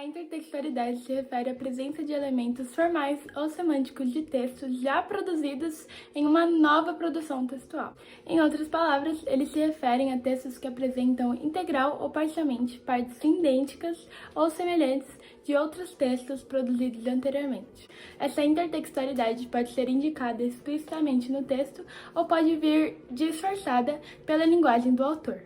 intertextualidade se refere à presença de elementos formais ou semânticos de textos já produzidos em uma nova produção textual. Em outras palavras, eles se referem a textos que apresentam integral ou parcialmente partes idênticas ou semelhantes de outros textos produzidos anteriormente. Essa intertextualidade pode ser indicada explicitamente no texto ou pode vir disfarçada pela linguagem do autor.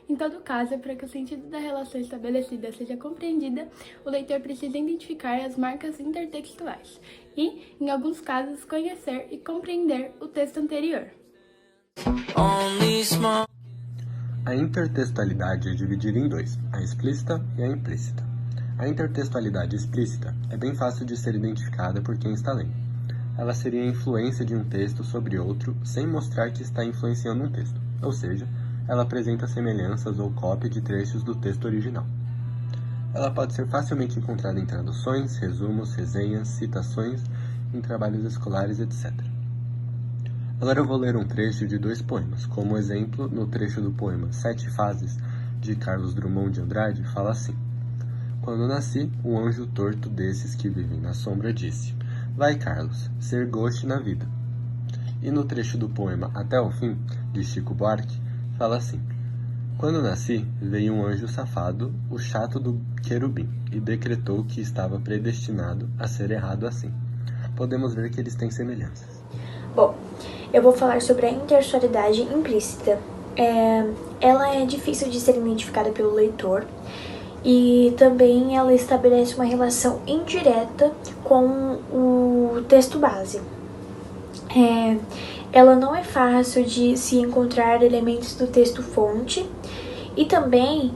Em todo caso, para que o sentido da relação estabelecida seja compreendida, o leitor precisa identificar as marcas intertextuais e, em alguns casos, conhecer e compreender o texto anterior. A intertextualidade é dividida em dois, a explícita e a implícita. A intertextualidade explícita é bem fácil de ser identificada por quem está lendo. Ela seria a influência de um texto sobre outro sem mostrar que está influenciando um texto, ou seja, ela apresenta semelhanças ou cópia de trechos do texto original. Ela pode ser facilmente encontrada em traduções, resumos, resenhas, citações, em trabalhos escolares, etc. Agora eu vou ler um trecho de 2 poemas. Como exemplo, no trecho do poema 7 Fases, de Carlos Drummond de Andrade, fala assim: Quando nasci, um anjo torto desses que vivem na sombra disse: Vai, Carlos, ser goste na vida. E no trecho do poema Até o Fim, de Chico Buarque, fala assim: Quando nasci, veio um anjo safado, o chato do querubim, e decretou que estava predestinado a ser errado assim. Podemos ver que eles têm semelhanças. Bom, eu vou falar sobre a intertextualidade implícita. Ela é difícil de ser identificada pelo leitor e também ela estabelece uma relação indireta com o texto base. Ela não é fácil de se encontrar elementos do texto fonte e também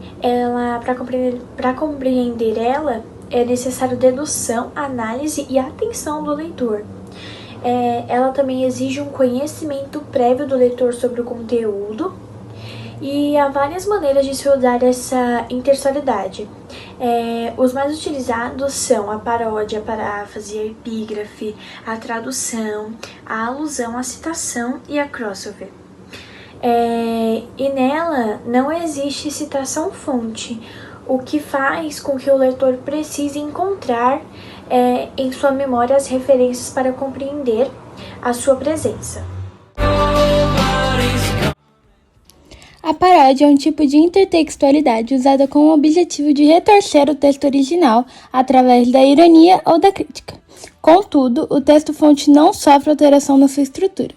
para compreender ela é necessário dedução, análise e atenção do leitor. Ela também exige um conhecimento prévio do leitor sobre o conteúdo e há várias maneiras de se usar essa intertextualidade. Os mais utilizados são a paródia, a paráfrase, a epígrafe, a tradução, a alusão, a citação e a crossover. E nela não existe citação fonte, o que faz com que o leitor precise encontrar em sua memória as referências para compreender a sua presença. A paródia é um tipo de intertextualidade usada com o objetivo de retorcer o texto original através da ironia ou da crítica. Contudo, o texto-fonte não sofre alteração na sua estrutura.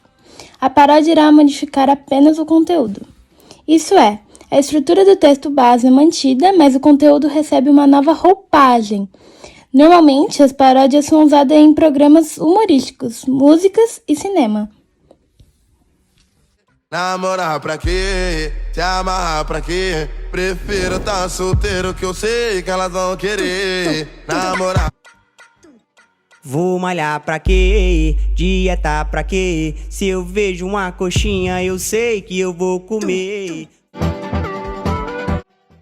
A paródia irá modificar apenas o conteúdo. Isso é, a estrutura do texto base é mantida, mas o conteúdo recebe uma nova roupagem. Normalmente, as paródias são usadas em programas humorísticos, músicas e cinema. Namorar pra quê? Se amarrar pra quê? Prefiro tá solteiro que eu sei que elas vão querer namorar. Vou malhar pra quê? Dieta pra quê? Se eu vejo uma coxinha, eu sei que eu vou comer.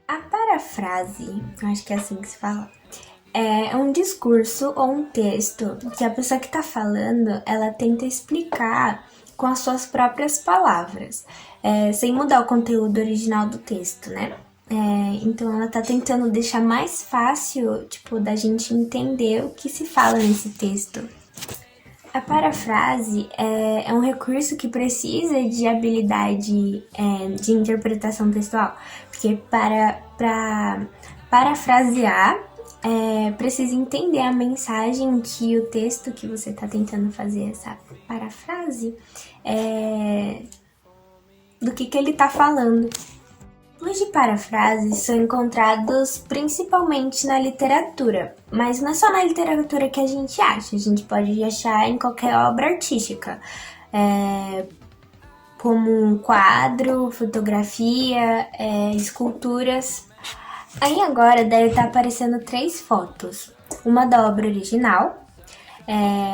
A parafrase, acho que é assim que se fala, é um discurso ou um texto que a pessoa que tá falando, ela tenta explicar com as suas próprias palavras, sem mudar o conteúdo original do texto, né? Então ela tá tentando deixar mais fácil, da gente entender o que se fala nesse texto. A parafrase é um recurso que precisa de habilidade de interpretação textual, porque para parafrasear, precisa entender a mensagem que o texto que você está tentando fazer essa parafrase, do que ele está falando. Tipos de parafrases são encontrados principalmente na literatura, mas não é só na literatura que a gente acha, a gente pode achar em qualquer obra artística, como um quadro, fotografia, esculturas. Aí agora deve estar aparecendo 3 fotos, uma da obra original,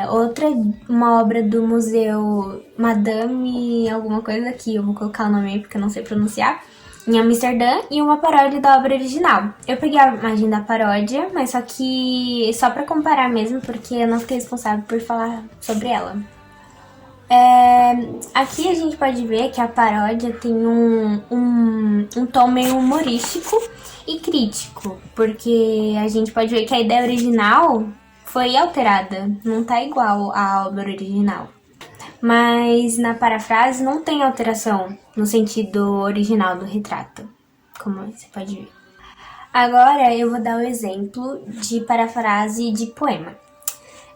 outra uma obra do museu Madame alguma coisa aqui, eu vou colocar o nome aí porque eu não sei pronunciar, em Amsterdã, e uma paródia da obra original. Eu peguei a imagem da paródia, mas só pra comparar mesmo, porque eu não fiquei responsável por falar sobre ela. Aqui a gente pode ver que a paródia tem um tom meio humorístico E crítico, porque a gente pode ver que a ideia original foi alterada, não tá igual à obra original. Mas na parafrase não tem alteração no sentido original do retrato, como você pode ver. Agora eu vou dar um exemplo de parafrase de poema.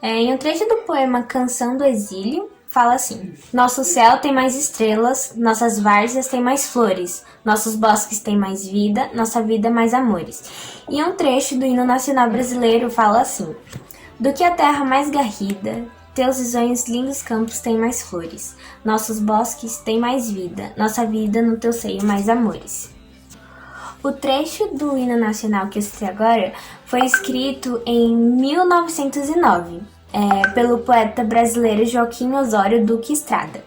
Em um trecho do poema Canção do Exílio, fala assim: nosso céu tem mais estrelas, nossas várzeas têm mais flores, nossos bosques têm mais vida, nossa vida mais amores. E um trecho do hino nacional brasileiro fala assim: do que a terra mais garrida, teus risonhos lindos campos têm mais flores, nossos bosques têm mais vida, nossa vida no teu seio mais amores. O trecho do hino nacional que eu citei agora foi escrito em 1909 pelo poeta brasileiro Joaquim Osório Duque Estrada.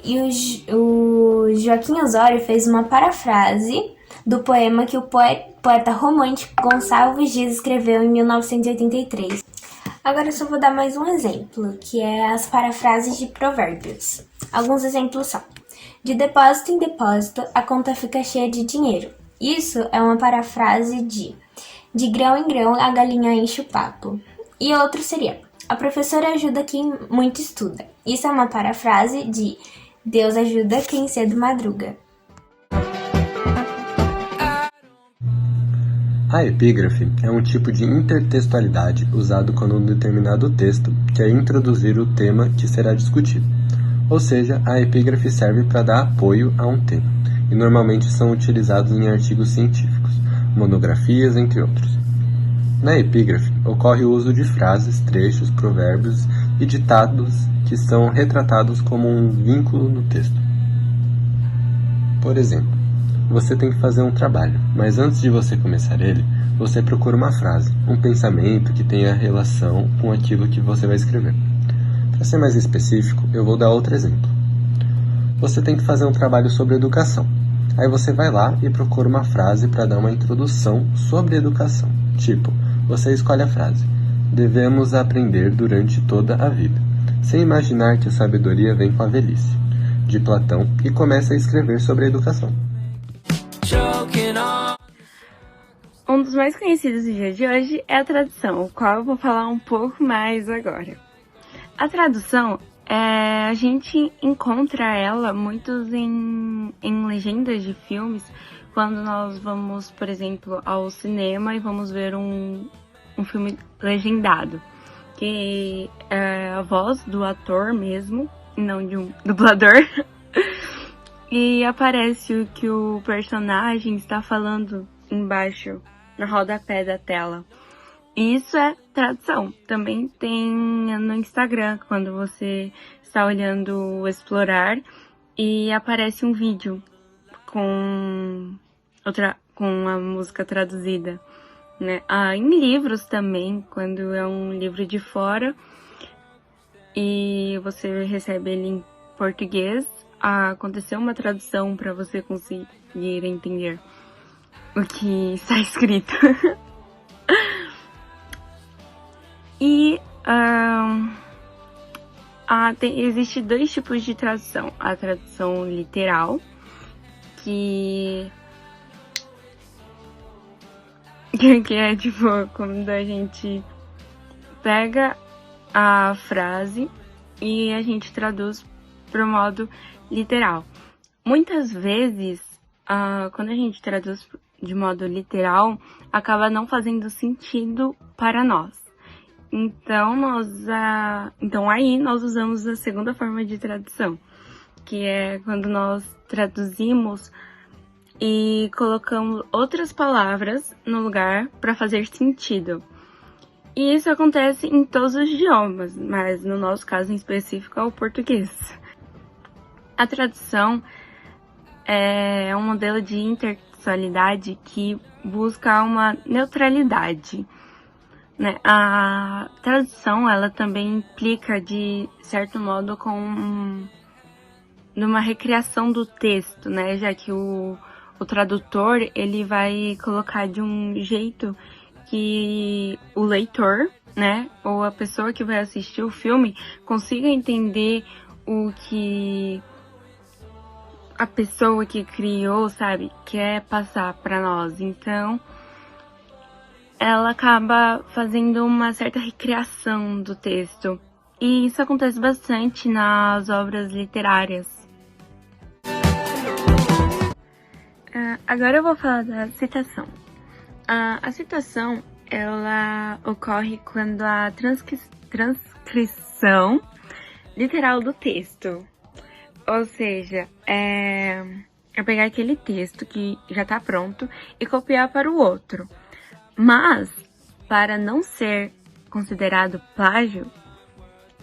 E o Joaquim Osório fez uma parafrase do poema que o poeta romântico Gonçalves Dias escreveu em 1983. Agora eu só vou dar mais um exemplo, que é as parafrases de provérbios. Alguns exemplos são: de depósito em depósito, a conta fica cheia de dinheiro. Isso é uma parafrase de grão em grão, a galinha enche o papo. E outro seria: a professora ajuda quem muito estuda. Isso é uma parafrase de Deus ajuda quem cedo madruga. A epígrafe é um tipo de intertextualidade usado quando um determinado texto quer introduzir o tema que será discutido. Ou seja, a epígrafe serve para dar apoio a um tema, e normalmente são utilizados em artigos científicos, monografias, entre outros. Na epígrafe, ocorre o uso de frases, trechos, provérbios e ditados que são retratados como um vínculo no texto. Por exemplo, você tem que fazer um trabalho, mas antes de você começar ele, você procura uma frase, um pensamento que tenha relação com aquilo que você vai escrever. Para ser mais específico, eu vou dar outro exemplo. Você tem que fazer um trabalho sobre educação. Aí você vai lá e procura uma frase para dar uma introdução sobre educação. Tipo, você escolhe a frase: devemos aprender durante toda a vida, sem imaginar que a sabedoria vem com a velhice, de Platão, e começa a escrever sobre a educação. Um dos mais conhecidos do dia de hoje é a tradução, o qual eu vou falar um pouco mais agora. A tradução, a gente encontra ela muitos em legendas de filmes, quando nós vamos, por exemplo, ao cinema e vamos ver um filme legendado, que é a voz do ator mesmo, não de um dublador, e aparece o que o personagem está falando embaixo, no rodapé da tela. Isso é tradução. Também tem no Instagram, quando você está olhando o Explorar e aparece um vídeo com a música traduzida, né? Em livros também, quando é um livro de fora e você recebe ele em português, aconteceu uma tradução para você conseguir entender o que está escrito. E existe dois tipos de tradução. A tradução literal, que é tipo quando a gente pega a frase e a gente traduz para o modo literal. Muitas vezes, quando a gente traduz de modo literal, acaba não fazendo sentido para nós. Então aí nós usamos a segunda forma de tradução, que é quando nós traduzimos e colocamos outras palavras no lugar para fazer sentido. E isso acontece em todos os idiomas, mas no nosso caso em específico é o português. A tradução é um modelo de intertextualidade que busca uma neutralidade, né? A tradução, ela também implica, de certo modo, numa recriação do texto, né? Já que o tradutor, ele vai colocar de um jeito que o leitor, né? Ou a pessoa que vai assistir o filme consiga entender o que a pessoa que criou, sabe, quer passar para nós. Então, ela acaba fazendo uma certa recriação do texto. E isso acontece bastante nas obras literárias. Agora eu vou falar da citação. A citação, ela ocorre quando a transcrição literal do texto. Ou seja, é pegar aquele texto que já está pronto e copiar para o outro. Mas, para não ser considerado plágio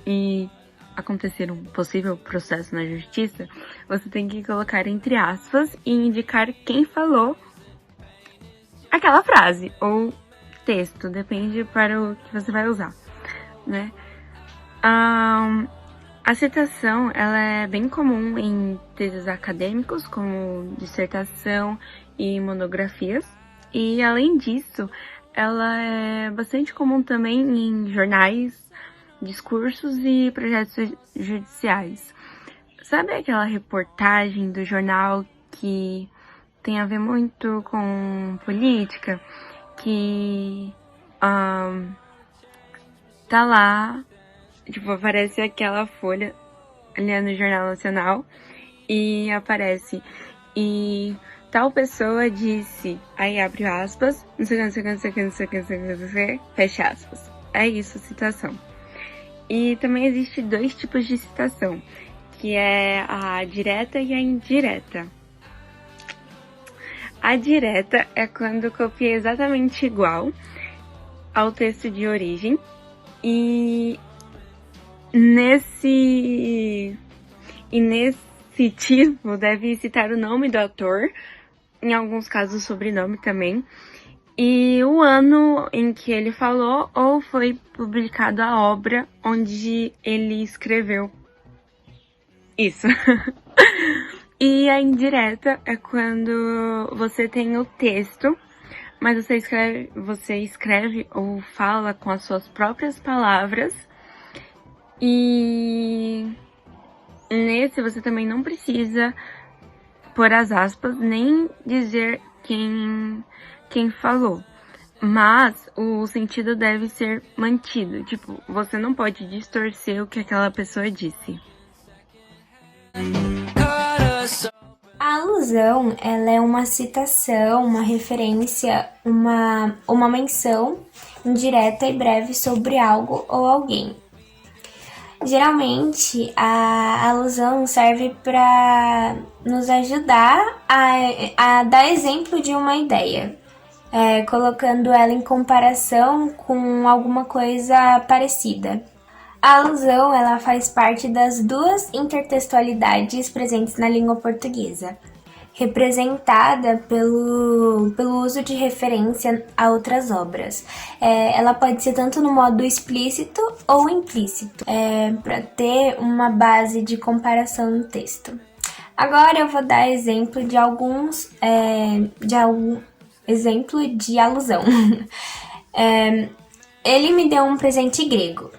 e acontecer um possível processo na justiça, você tem que colocar entre aspas e indicar quem falou aquela frase ou texto, depende para o que você vai usar, né? A citação, ela é bem comum em textos acadêmicos, como dissertação e monografias. E, além disso, ela é bastante comum também em jornais, discursos e projetos judiciais. Sabe aquela reportagem do jornal que tem a ver muito com política? Que tá lá, tipo, aparece aquela folha ali no Jornal Nacional e aparece... E tal pessoa disse, aí abre aspas, não sei o que, fecha aspas. É isso, citação. E também existe 2 tipos de citação, que é a direta e a indireta. A direta é quando copia exatamente igual ao texto de origem, e nesse tipo deve citar o nome do autor, em alguns casos o sobrenome também, e o ano em que ele falou ou foi publicada a obra onde ele escreveu isso. E a indireta é quando você tem o texto, mas você escreve ou fala com as suas próprias palavras, e nesse você também não precisa pôr as aspas, nem dizer quem falou. Mas o sentido deve ser mantido. Tipo, você não pode distorcer o que aquela pessoa disse. A alusão, ela é uma citação, uma referência, uma menção indireta e breve sobre algo ou alguém. Geralmente, a alusão serve para nos ajudar a dar exemplo de uma ideia, colocando ela em comparação com alguma coisa parecida. A alusão, ela faz parte das 2 intertextualidades presentes na língua portuguesa, representada pelo uso de referência a outras obras. Ela pode ser tanto no modo explícito ou implícito, para ter uma base de comparação no texto. Agora eu vou dar exemplo de algum exemplo de alusão. Ele me deu um presente grego.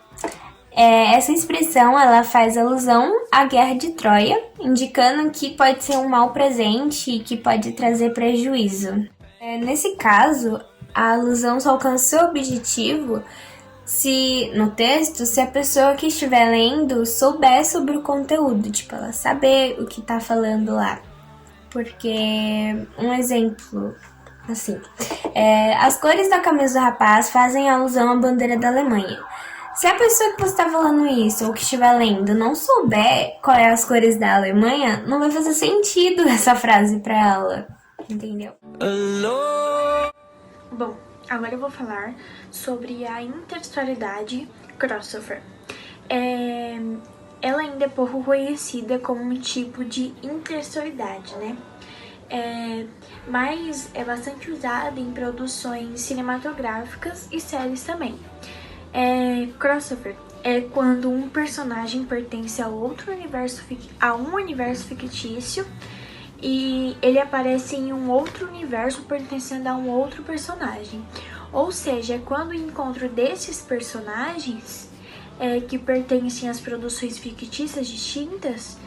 Essa expressão, ela faz alusão à Guerra de Troia, indicando que pode ser um mau presente e que pode trazer prejuízo. Nesse caso, a alusão só alcança seu objetivo se a pessoa que estiver lendo souber sobre o conteúdo, tipo, ela saber o que tá falando lá. Porque, um exemplo, assim, as cores da camisa do rapaz fazem alusão à bandeira da Alemanha. Se a pessoa que você está falando isso, ou que estiver lendo, não souber qual é as cores da Alemanha, não vai fazer sentido essa frase para ela, entendeu? Bom, agora eu vou falar sobre a intertextualidade crossover. Ela ainda é pouco conhecida como um tipo de intertextualidade, né? Mas é bastante usada em produções cinematográficas e séries também. Crossover é quando um personagem pertence a um universo fictício e ele aparece em um outro universo pertencendo a um outro personagem. Ou seja, é quando o encontro desses personagens que pertencem às produções fictícias distintas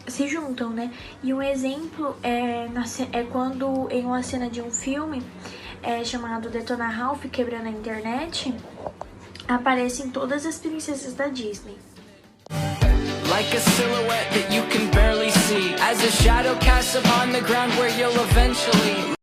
se juntam, né? E um exemplo é quando em uma cena de um filme chamado Detona Ralph quebrando a internet, aparecem todas as princesas da Disney. Like a silhouette that you can barely see, as a shadow casts upon the ground where you'll eventually